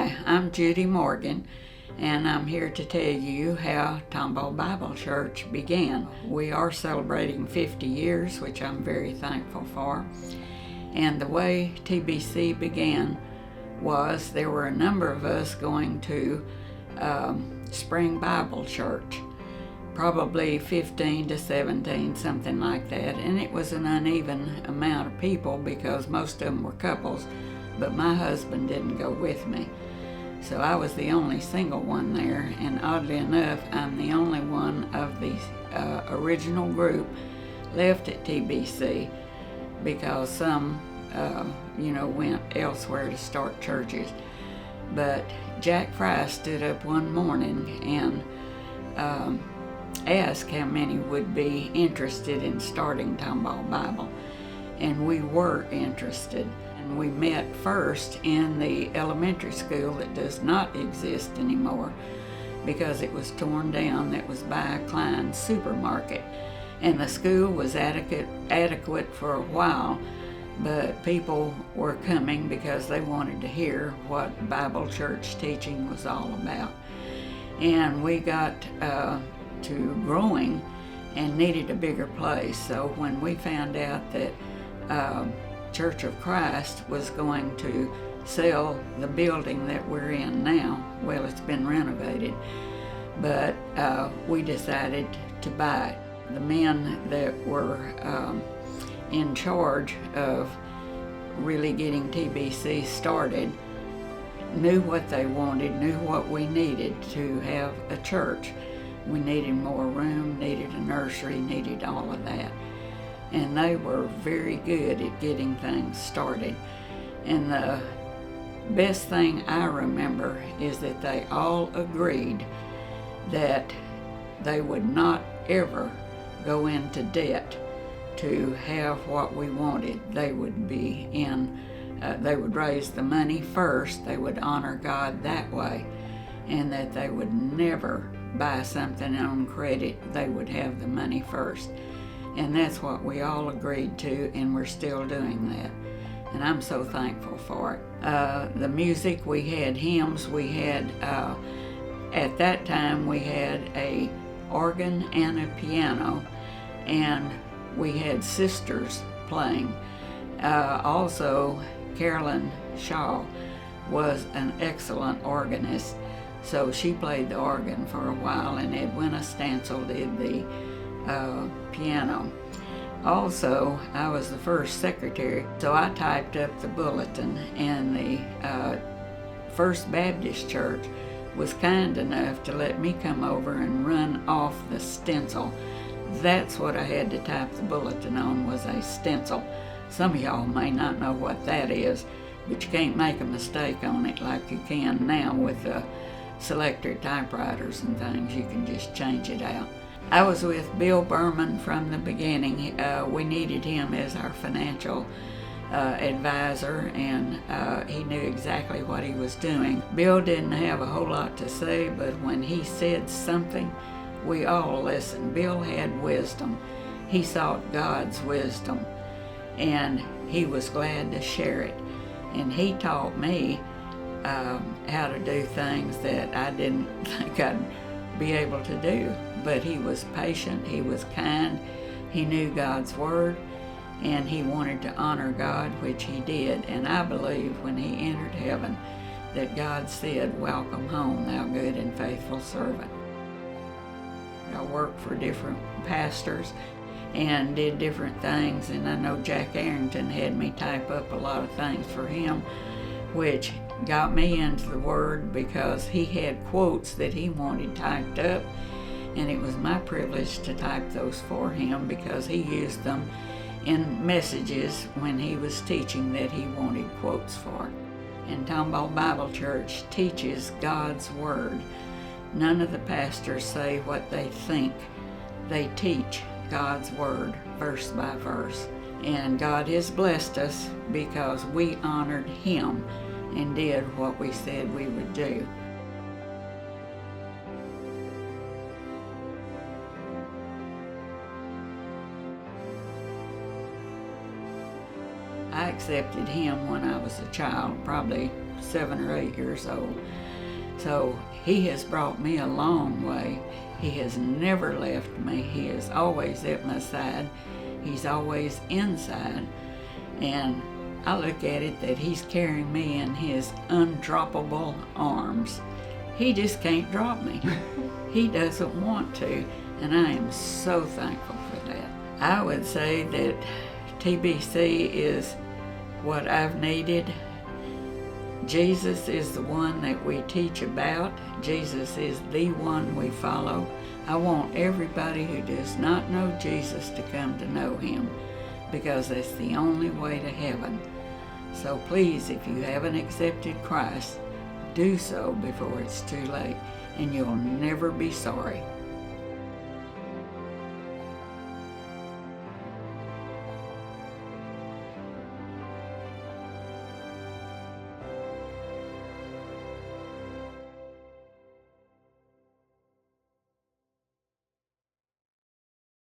Hi, I'm Judy Morgan, and I'm here to tell you how Tomball Bible Church began. We are celebrating 50 years, which I'm very thankful for. And the way TBC began was there were a number of us going to Spring Bible Church, probably 15 to 17, something like that. And it was an uneven amount of people because most of them were couples, but my husband didn't go with me. So I was the only single one there, and oddly enough, I'm the only one of the original group left at TBC because some, went elsewhere to start churches. But Jack Fry stood up one morning and asked how many would be interested in starting Tomball Bible, and we were interested. And we met first in the elementary school that does not exist anymore because it was torn down. That was by Klein's supermarket, and the school was adequate for a while, but people were coming because they wanted to hear what Bible church teaching was all about. And we got to growing and needed a bigger place. So when we found out that Church of Christ was going to sell the building that we're in now, well, it's been renovated, but we decided to buy it. The men that were in charge of really getting TBC started knew what they wanted, knew what we needed to have a church. We needed more room, needed a nursery, needed all of that. And they were very good at getting things started. And the best thing I remember is that they all agreed that they would not ever go into debt to have what we wanted. They would they would raise the money first, they would honor God that way, and that they would never buy something on credit. They would have the money first. And that's what we all agreed to, and we're still doing that. And I'm so thankful for it. The music, we had hymns, we had, at that time we had a organ and a piano, and we had sisters playing. Also, Carolyn Shaw was an excellent organist, so she played the organ for a while, and Edwina Stansel did the piano. Also, I was the first secretary, so I typed up the bulletin, and the First Baptist Church was kind enough to let me come over and run off the stencil. That's what I had to type the bulletin on, was a stencil. Some of y'all may not know what that is, but you can't make a mistake on it like you can now with selector typewriters and things. You can just change it out. I was with Bill Berman from the beginning. We needed him as our financial advisor, and he knew exactly what he was doing. Bill didn't have a whole lot to say, but when he said something, we all listened. Bill had wisdom. He sought God's wisdom, and he was glad to share it. And he taught me how to do things that I didn't think I'd be able to do. But he was patient, he was kind, he knew God's word, and he wanted to honor God, which he did. And I believe when he entered heaven that God said, "Welcome home, thou good and faithful servant." I worked for different pastors and did different things, and I know Jack Arrington had me type up a lot of things for him, which got me into the Word because he had quotes that he wanted typed up, and it was my privilege to type those for him because he used them in messages when he was teaching that he wanted quotes for. And Tomball Bible Church teaches God's Word. None of the pastors say what they think. They teach God's Word verse by verse. And God has blessed us because we honored Him and did what we said we would do. I accepted him when I was a child, probably 7 or 8 years old. So he has brought me a long way. He has never left me. He is always at my side. He's always inside. And I look at it that he's carrying me in his undroppable arms. He just can't drop me. He doesn't want to, and I am so thankful for that. I would say that TBC is what I've needed. Jesus is the one that we teach about. Jesus is the one we follow. I want everybody who does not know Jesus to come to know him, because that's the only way to heaven. So please, if you haven't accepted Christ, do so before it's too late, and you'll never be sorry.